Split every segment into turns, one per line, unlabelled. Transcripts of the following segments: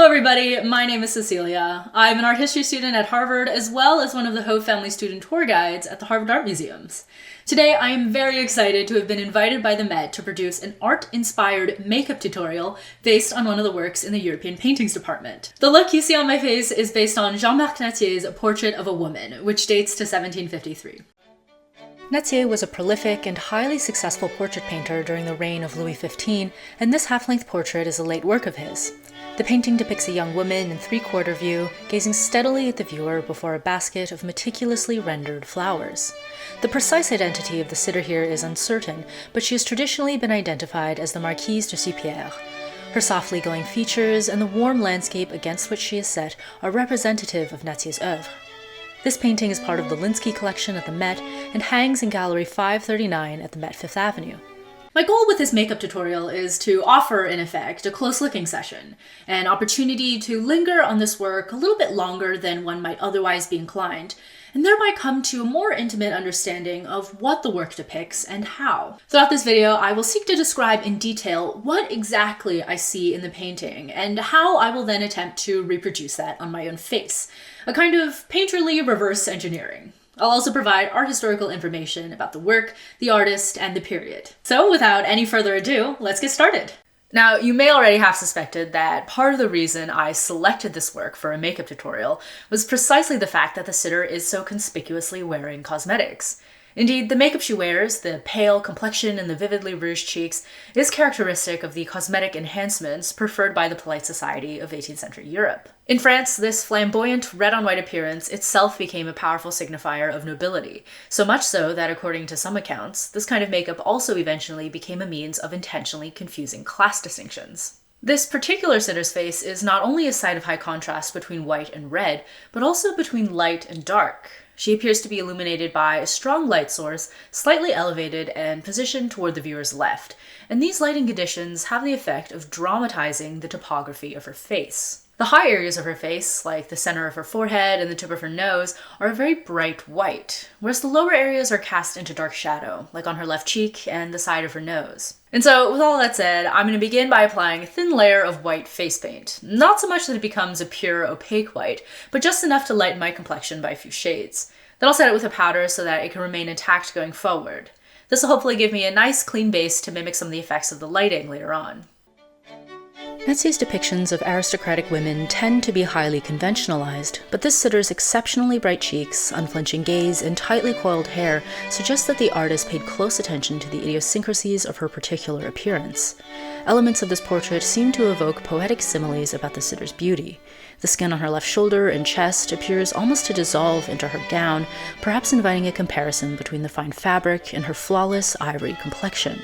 Hello everybody, my name is Cecilia. I'm an art history student at Harvard as well as one of the Ho family student tour guides at the Harvard Art Museums. Today I am very excited to have been invited by the Met to produce an art-inspired makeup tutorial based on one of the works in the European Paintings department. The look you see on my face is based on Jean-Marc Nattier's Portrait of a Woman, which dates to 1753. Nattier was a prolific and highly successful portrait painter during the reign of Louis XV, and this half-length portrait is a late work of his. The painting depicts a young woman in three-quarter view, gazing steadily at the viewer before a basket of meticulously rendered flowers. The precise identity of the sitter here is uncertain, but she has traditionally been identified as the Marquise de Supierre. Her softly glowing features and the warm landscape against which she is set are representative of Nattier's œuvre. This painting is part of the Linsky collection at the Met and hangs in Gallery 539 at the Met Fifth Avenue. My goal with this makeup tutorial is to offer, in effect, a close-looking session, an opportunity to linger on this work a little bit longer than one might otherwise be inclined, and thereby come to a more intimate understanding of what the work depicts and how. Throughout this video, I will seek to describe in detail what exactly I see in the painting, and how I will then attempt to reproduce that on my own face, a kind of painterly reverse engineering. I'll also provide art historical information about the work, the artist, and the period. So without any further ado, let's get started. Now, you may already have suspected that part of the reason I selected this work for a makeup tutorial was precisely the fact that the sitter is so conspicuously wearing cosmetics. Indeed, the makeup she wears, the pale complexion and the vividly rouged cheeks, is characteristic of the cosmetic enhancements preferred by the polite society of 18th century Europe. In France, this flamboyant red-on-white appearance itself became a powerful signifier of nobility, so much so that according to some accounts, this kind of makeup also eventually became a means of intentionally confusing class distinctions. This particular sitter's face is not only a site of high contrast between white and red, but also between light and dark. She appears to be illuminated by a strong light source, slightly elevated and positioned toward the viewer's left, and these lighting conditions have the effect of dramatizing the topography of her face. The high areas of her face, like the center of her forehead and the tip of her nose, are a very bright white, whereas the lower areas are cast into dark shadow, like on her left cheek and the side of her nose. And so, with all that said, I'm going to begin by applying a thin layer of white face paint. Not so much that it becomes a pure opaque white, but just enough to lighten my complexion by a few shades. Then I'll set it with a powder so that it can remain intact going forward. This will hopefully give me a nice clean base to mimic some of the effects of the lighting later on. Nattier's depictions of aristocratic women tend to be highly conventionalized, but this sitter's exceptionally bright cheeks, unflinching gaze, and tightly coiled hair suggest that the artist paid close attention to the idiosyncrasies of her particular appearance. Elements of this portrait seem to evoke poetic similes about the sitter's beauty. The skin on her left shoulder and chest appears almost to dissolve into her gown, perhaps inviting a comparison between the fine fabric and her flawless ivory complexion.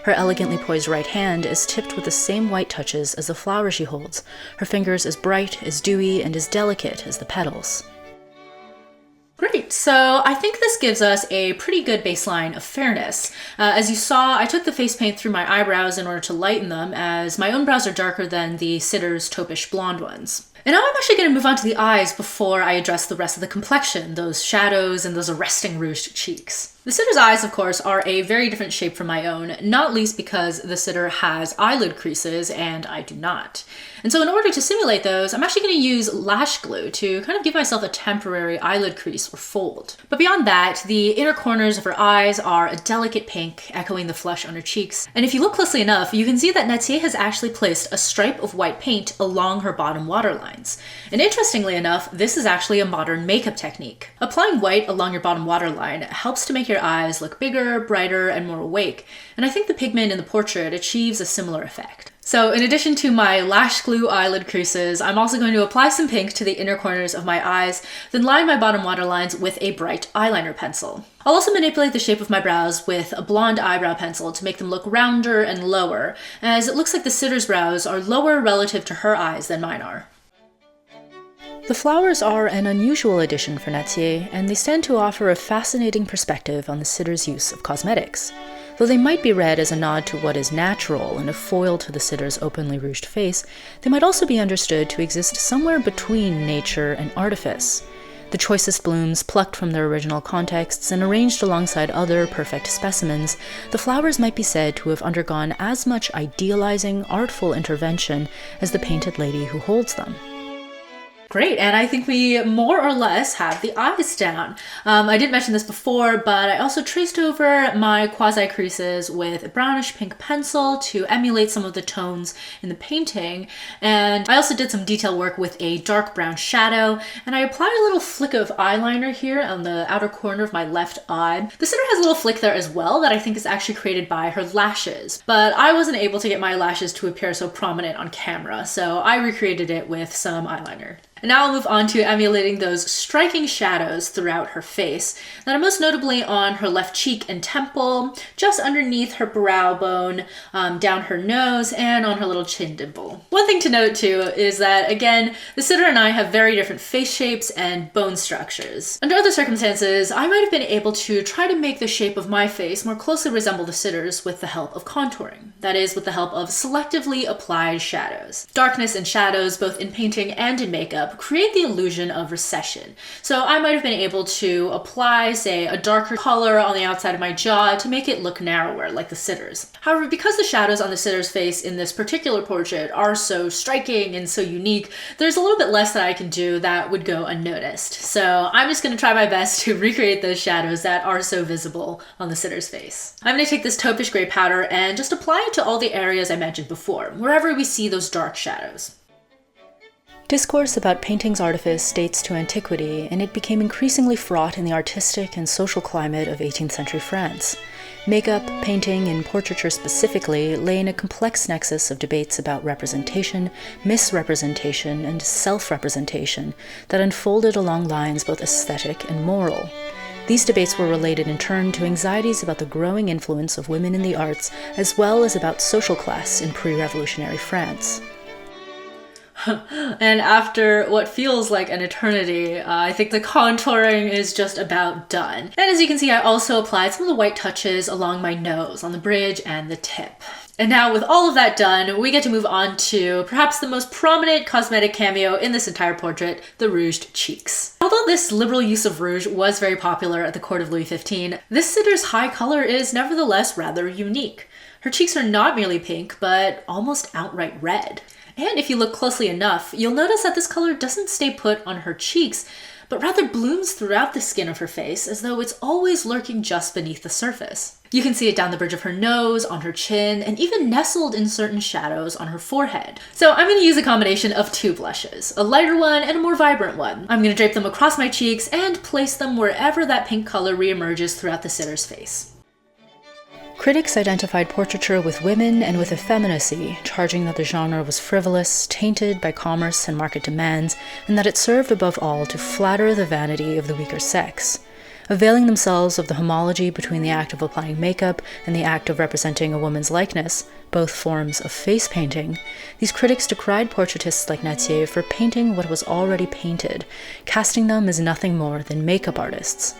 Her elegantly poised right hand is tipped with the same white touches as the flower she holds, her fingers as bright, as dewy, and as delicate as the petals. Great, so I think this gives us a pretty good baseline of fairness. As you saw, I took the face paint through my eyebrows in order to lighten them, as my own brows are darker than the sitter's taupish blonde ones. And now I'm actually going to move on to the eyes before I address the rest of the complexion, those shadows and those arresting rouged cheeks. The sitter's eyes, of course, are a very different shape from my own, not least because the sitter has eyelid creases and I do not. And so in order to simulate those, I'm actually going to use lash glue to kind of give myself a temporary eyelid crease or fold. But beyond that, the inner corners of her eyes are a delicate pink, echoing the flush on her cheeks. And if you look closely enough, you can see that Nattier has actually placed a stripe of white paint along her bottom waterlines. And interestingly enough, this is actually a modern makeup technique. Applying white along your bottom waterline helps to make your eyes look bigger, brighter, and more awake, and I think the pigment in the portrait achieves a similar effect. So in addition to my lash glue eyelid creases, I'm also going to apply some pink to the inner corners of my eyes, then line my bottom waterlines with a bright eyeliner pencil. I'll also manipulate the shape of my brows with a blonde eyebrow pencil to make them look rounder and lower, as it looks like the sitter's brows are lower relative to her eyes than mine are. The flowers are an unusual addition for Nattier, and they stand to offer a fascinating perspective on the sitter's use of cosmetics. Though they might be read as a nod to what is natural and a foil to the sitter's openly rouged face, they might also be understood to exist somewhere between nature and artifice.
The choicest blooms plucked from their original contexts and arranged alongside other perfect specimens, the flowers might be said to have undergone as much idealizing, artful intervention as the painted lady who holds them.
Great, and I think we more or less have the eyes down. I didn't mention this before, but I also traced over my quasi-creases with a brownish pink pencil to emulate some of the tones in the painting, and I also did some detail work with a dark brown shadow, and I applied a little flick of eyeliner here on the outer corner of my left eye. The sitter has a little flick there as well that I think is actually created by her lashes, but I wasn't able to get my lashes to appear so prominent on camera, so I recreated it with some eyeliner. And now I'll move on to emulating those striking shadows throughout her face, that are most notably on her left cheek and temple, just underneath her brow bone, down her nose, and on her little chin dimple. One thing to note too is that, again, the sitter and I have very different face shapes and bone structures. Under other circumstances, I might have been able to try to make the shape of my face more closely resemble the sitter's with the help of contouring. That is, with the help of selectively applied shadows. Darkness and shadows, both in painting and in makeup, create the illusion of recession. So I might have been able to apply, say, a darker color on the outside of my jaw to make it look narrower, like the sitter's. However, because the shadows on the sitter's face in this particular portrait are so striking and so unique, there's a little bit less that I can do that would go unnoticed. So I'm just going to try my best to recreate those shadows that are so visible on the sitter's face. I'm going to take this taupish gray powder and just apply it to all the areas I mentioned before, wherever we see those dark shadows.
Discourse about painting's artifice dates to antiquity, and it became increasingly fraught in the artistic and social climate of 18th century France. Makeup, painting, and portraiture specifically lay in a complex nexus of debates about representation, misrepresentation, and self-representation that unfolded along lines both aesthetic and moral. These debates were related in turn to anxieties about the growing influence of women in the arts, as well as about social class in pre-revolutionary France.
And after what feels like an eternity, I think the contouring is just about done. And as you can see, I also applied some of the white touches along my nose, on the bridge and the tip. And now with all of that done, we get to move on to perhaps the most prominent cosmetic cameo in this entire portrait, the rouged cheeks. Although this liberal use of rouge was very popular at the court of Louis XV, this sitter's high color is nevertheless rather unique. Her cheeks are not merely pink, but almost outright red. And if you look closely enough, you'll notice that this color doesn't stay put on her cheeks, but rather blooms throughout the skin of her face as though it's always lurking just beneath the surface. You can see it down the bridge of her nose, on her chin, and even nestled in certain shadows on her forehead. So I'm going to use a combination of two blushes, a lighter one and a more vibrant one. I'm going to drape them across my cheeks and place them wherever that pink color reemerges throughout the sitter's face.
Critics identified portraiture with women and with effeminacy, charging that the genre was frivolous, tainted by commerce and market demands, and that it served above all to flatter the vanity of the weaker sex. Availing themselves of the homology between the act of applying makeup and the act of representing a woman's likeness, both forms of face painting, these critics decried portraitists like Nattier for painting what was already painted, casting them as nothing more than makeup artists.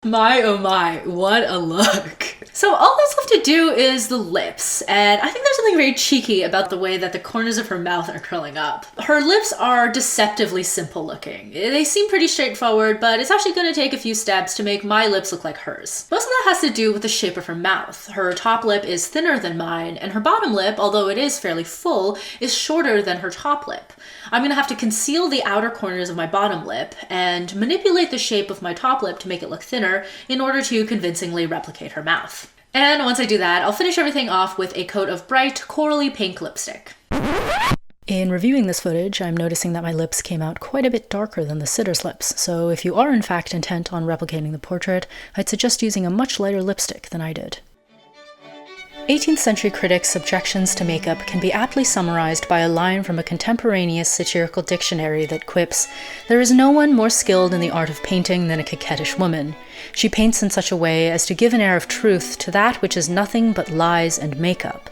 My oh my, what a look. So all that's left to do is the lips, and I think there's something very cheeky about the way that the corners of her mouth are curling up. Her lips are deceptively simple looking. They seem pretty straightforward, but it's actually going to take a few steps to make my lips look like hers. Most of that has to do with the shape of her mouth. Her top lip is thinner than mine, and her bottom lip, although it is fairly full, is shorter than her top lip. I'm going to have to conceal the outer corners of my bottom lip and manipulate the shape of my top lip to make it look thinner in order to convincingly replicate her mouth. And once I do that, I'll finish everything off with a coat of bright, corally pink lipstick.
In reviewing this footage, I'm noticing that my lips came out quite a bit darker than the sitter's lips, so if you are in fact intent on replicating the portrait, I'd suggest using a much lighter lipstick than I did. 18th century critics' objections to makeup can be aptly summarized by a line from a contemporaneous satirical dictionary that quips, "There is no one more skilled in the art of painting than a coquettish woman. She paints in such a way as to give an air of truth to that which is nothing but lies and makeup."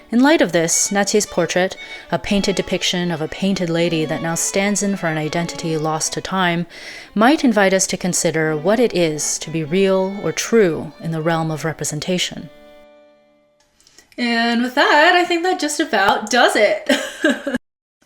In light of this, Nattier's portrait, a painted depiction of a painted lady that now stands in for an identity lost to time, might invite us to consider what it is to be real or true in the realm of representation.
And with that, I think that just about does it.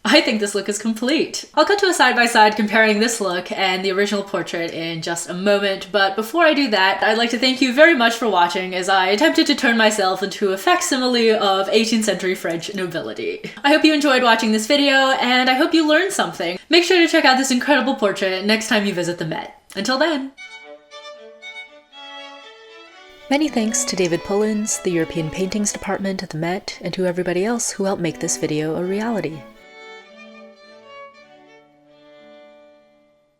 I I think this look is complete. I'll cut to a side-by-side comparing this look and the original portrait in just a moment, but before I do that, I'd like to thank you very much for watching as I attempted to turn myself into a facsimile of 18th century French nobility. I hope you enjoyed watching this video, and I hope you learned something. Make sure to check out this incredible portrait next time you visit the Met. Until then!
Many thanks to David Pullins, the European Paintings Department at the Met, and to everybody else who helped make this video a reality.